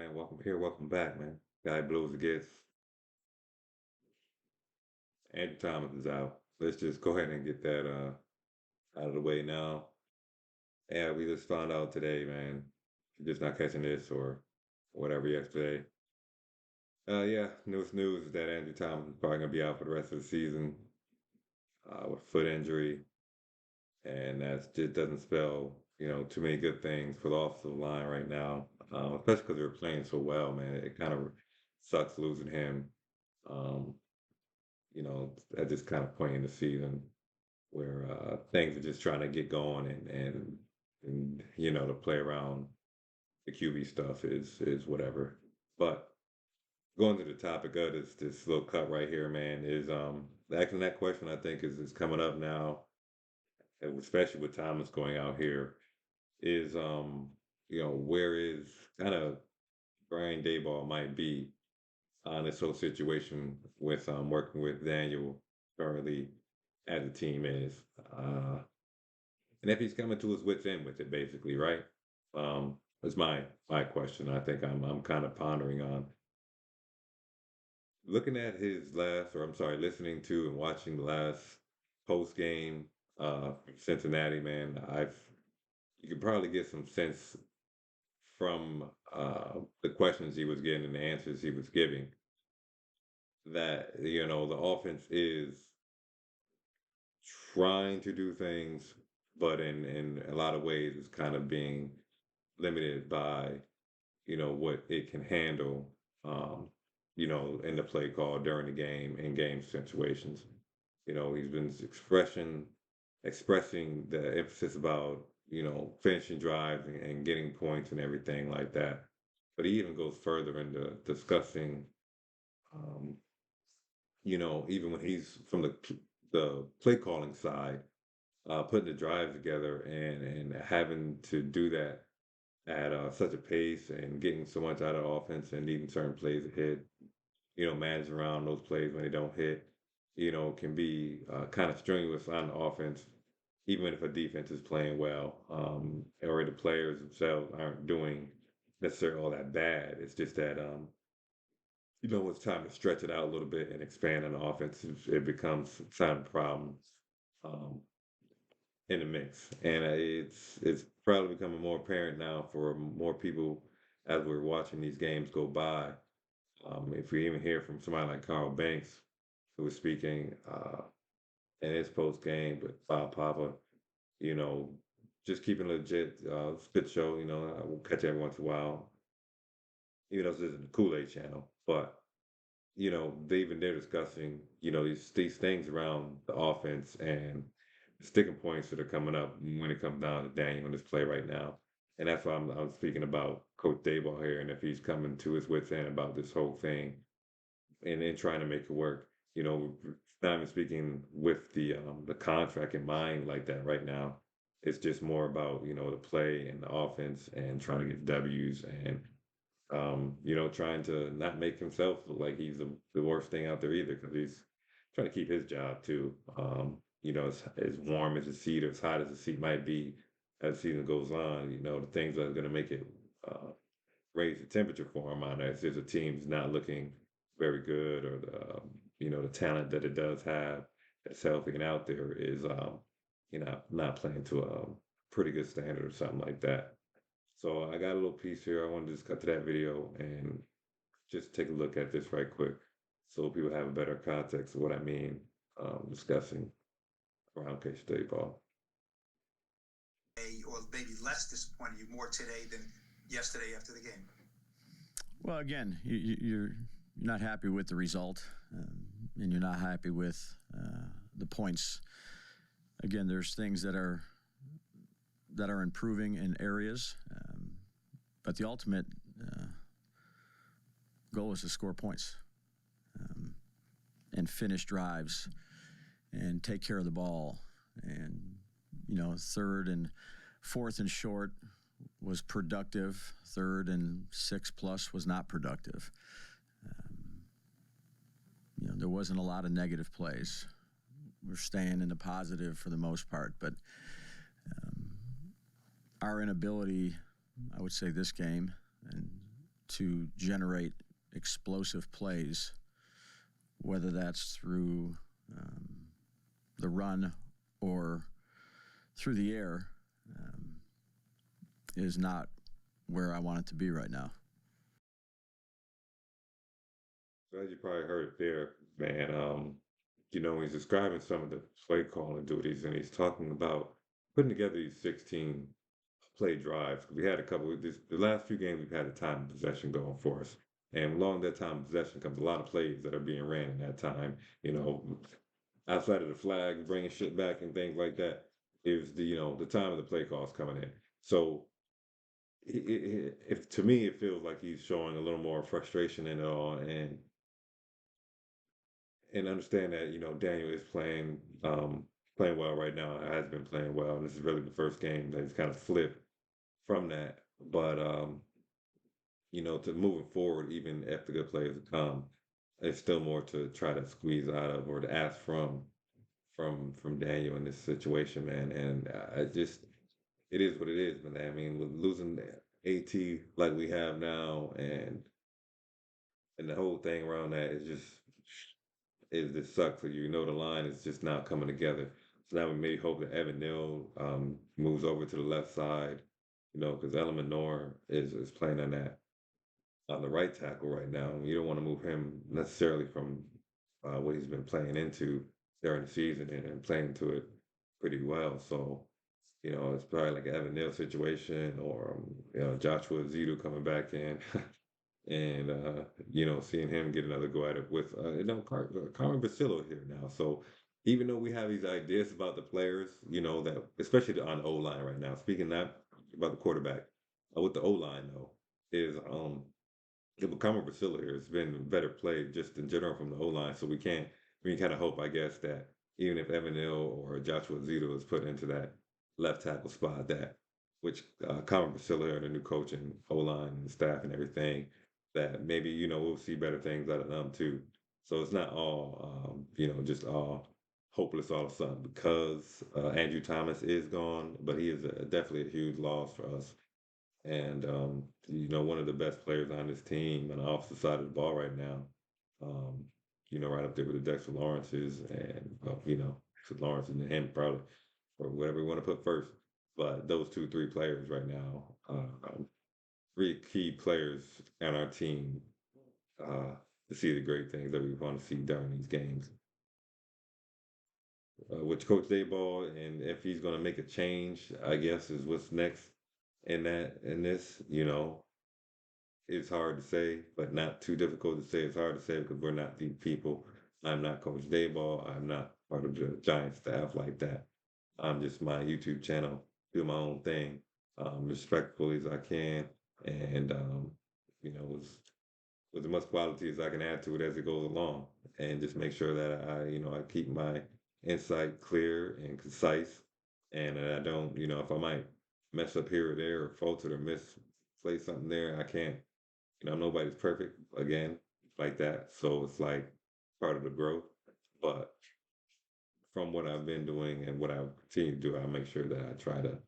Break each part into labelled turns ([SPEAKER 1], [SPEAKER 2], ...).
[SPEAKER 1] man? Welcome back, man. Guy Blues against Andrew Thomas is out. Let's just go ahead and get that out of the way now. Yeah, we just found out today, man. If you're just not catching this or whatever yesterday. Yeah, newest news is that Andrew Thomas is probably gonna be out for the rest of the season with foot injury, and that just doesn't spell too many good things for the offensive line right now. Especially because they were playing so well, man. It kind of sucks losing him. Um, at this kind of point in the season where things are just trying to get going and to play around the QB stuff is whatever. But going to the topic of this little cut right here, man, is asking that question I think is coming up now, especially with Thomas going out here, is where is kind of Brian Daboll might be on this whole situation with working with Daniel currently as the team is. And if he's coming to his wits end with it, basically, right? Is my question. I think I'm kind of pondering on looking at his last, or I'm sorry, listening to and watching the last post game from Cincinnati. Man, I've you could probably get some sense from the questions he was getting and the answers he was giving that the offense is trying to do things, but in a lot of ways it's kind of being limited by what it can handle, in the play call during the game in game situations. He's been expressing the emphasis about finishing drives and getting points and everything like that. But he even goes further into discussing um, even when he's from the play calling side, putting the drives together and having to do that at such a pace and getting so much out of offense and needing certain plays to hit, managing around those plays when they don't hit, can be kind of strenuous on the offense, even if a defense is playing well, or the players themselves aren't doing necessarily all that bad. It's just that it's time to stretch it out a little bit and expand on the offense. It becomes some problem um, in the mix, and it's probably becoming more apparent now for more people as we're watching these games go by. If we even hear from somebody like Carl Banks, who was speaking in his post game with Bob Papa, you know, just keeping a legit spit show. I will catch every once in a while, even though this isn't the Kool Aid channel, but they're discussing, these things around the offense and the sticking points that are coming up when it comes down to Daniel in this play right now. And that's why I'm speaking about Coach Daboll here, and if he's coming to his wits end about this whole thing and then trying to make it work. Not even speaking with the contract in mind like that right now. It's just more about the play and the offense and trying to get W's and trying to not make himself look like he's the worst thing out there either, because he's trying to keep his job too. As warm as the seat or as hot as the seat might be as the season goes on, the things that are going to make it raise the temperature for him on there. If the team's not looking very good, or the talent that it does have that's healthy and out there is not playing to a pretty good standard or something like that. So I got a little piece here. I want to just cut to that video and just take a look at this right quick so people have a better context of what I mean discussing around Coach Daboll.
[SPEAKER 2] Or maybe less disappointed you more today than yesterday after the game?
[SPEAKER 3] Well, again, you're not happy with the result, and you're not happy with the points. Again, there's things that are improving in areas, but the ultimate goal is to score points and finish drives and take care of the ball. And third and fourth and short was productive. Third and 6+ was not productive. There wasn't a lot of negative plays. We're staying in the positive for the most part, but our inability, I would say this game, and to generate explosive plays, whether that's through the run or through the air, is not where I want it to be right now.
[SPEAKER 1] As you probably heard it there, man. He's describing some of the play calling duties, and he's talking about putting together these 16 play drives. We had a couple of the last few games we've had a time of possession going for us. And along that time of possession comes a lot of plays that are being ran in that time. Outside of the flag, bringing shit back and things like that is the time of the play calls coming in. So if to me it feels like he's showing a little more frustration in it all, and understand that Daniel is playing well right now. Has been playing well, and this is really the first game that he's kind of flipped from that. But to moving forward, even if the good players come, there's still more to try to squeeze out of or to ask from Daniel in this situation, man. And I just it is what it is, man. I mean, with losing AT like we have now, and the whole thing around that is just sucks. So the line is just not coming together. So now we may hope that Evan Neal moves over to the left side, because Eleanor is playing on the right tackle right now. You don't want to move him necessarily from what he's been playing into during the season and playing to it pretty well. So, it's probably like an Evan Neal situation, or Joshua Zito coming back in. And seeing him get another go at it with Carmen Basillo here now. So even though we have these ideas about the players, that especially on the O line right now, speaking not about the quarterback, with the O line though, is Carmen Basillo here has been better played just in general from the O line. So we can kind of hope, I guess, that even if Evan Neal or Joshua Zito is put into that left tackle spot, that which Carmen Basillo here, the new coach and O line and staff and everything, that maybe we'll see better things out of them too. So it's not all just all hopeless all of a sudden because Andrew Thomas is gone, but he is definitely a huge loss for us. And one of the best players on this team on the opposite side of the ball right now. Um, right up there with the Dexter Lawrences and Dexter Lawrence and him probably, or whatever we want to put first. But those 2, 3 players right now, 3 key players on our team to see the great things that we want to see during these games. With Coach Daboll, and if he's going to make a change, I guess is what's next in this. It's hard to say, but not too difficult to say. It's hard to say because we're not the people. I'm not Coach Daboll. I'm not part of the Giant staff like that. I'm just my YouTube channel, do my own thing, respectfully as I can, and with as much quality as I can add to it as it goes along, and just make sure that I keep my insight clear and concise, and that I don't, if I might mess up here or there or falter or misplay something there, I can't. Nobody's perfect again like that, so it's like part of the growth. But from what I've been doing and what I continue to do, I make sure that I try to,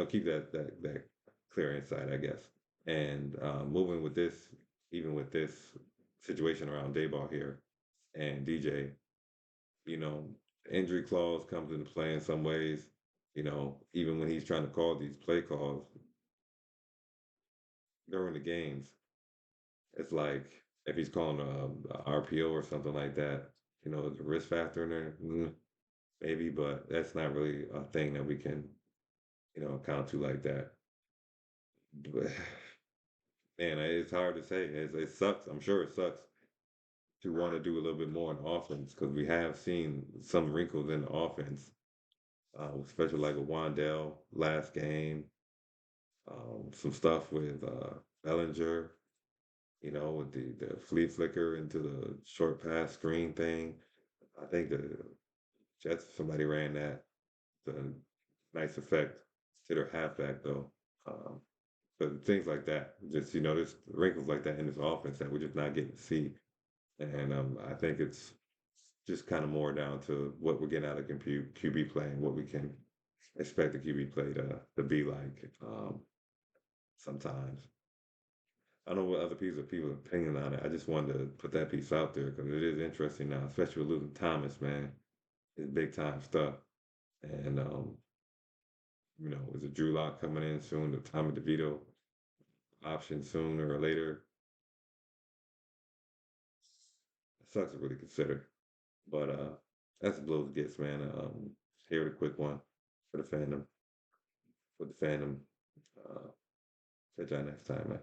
[SPEAKER 1] keep that clear insight, I guess. And moving with this, even with this situation around Dayball here and DJ, you know, injury clause comes into play in some ways. Even when he's trying to call these play calls during the games, it's like if he's calling a RPO or something like that, there's a risk factor in there, maybe, but that's not really a thing that we can, account to like that. But man, it's hard to say. It sucks. I'm sure it sucks to want to do a little bit more on offense because we have seen some wrinkles in the offense, especially like with Wandell last game, some stuff with Bellinger, with the flea flicker into the short pass screen thing. I think the Jets, somebody ran that to nice effect to their halfback though. But things like that, just there's wrinkles like that in this offense that we're just not getting to see, and I think it's just kind of more down to what we're getting out of QB play and what we can expect the QB play to be like sometimes. I don't know what other people's opinion on it. I just wanted to put that piece out there because it is interesting now, especially with losing Thomas, man. It's big time stuff. And is a Drew Lock coming in soon, the Tommy DeVito option sooner or later? It sucks to really consider. But that's the blows it gets, man. Here with a quick one for the fandom. For the fandom. Uh, catch y'all next time, man.